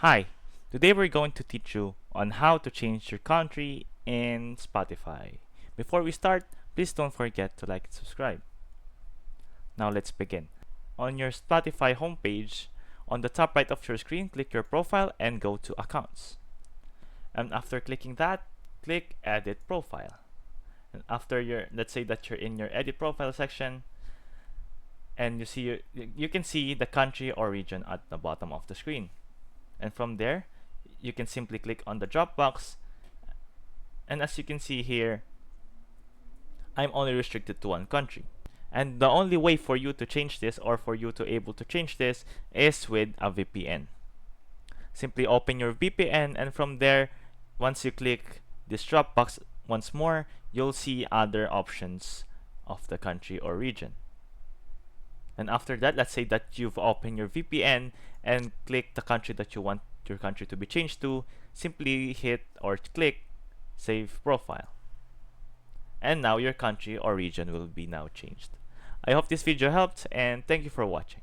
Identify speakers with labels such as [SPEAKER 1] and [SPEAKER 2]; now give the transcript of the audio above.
[SPEAKER 1] Hi, today we're going to teach you on how to change your country in Spotify. Before we start, please don't forget to like and subscribe. Now let's begin. On your Spotify homepage, on the top right of your screen, click your profile and go to Accounts. And after clicking that, click Edit Profile. And after let's say that you're in your Edit Profile section, and you can see the country or region at the bottom of the screen. And from there, you can simply click on the drop box, and as you can see here, I'm only restricted to one country. And the only way for you to change this, or for you to able to change this, is with a VPN. Simply open your VPN, and from there, once you click this drop box once more, you'll see other options of the country or region. And after that, let's say that you've opened your VPN and click the country that you want your country to be changed to, simply hit or click Save Profile. And now your country or region will be now changed. I hope this video helped, and thank you for watching.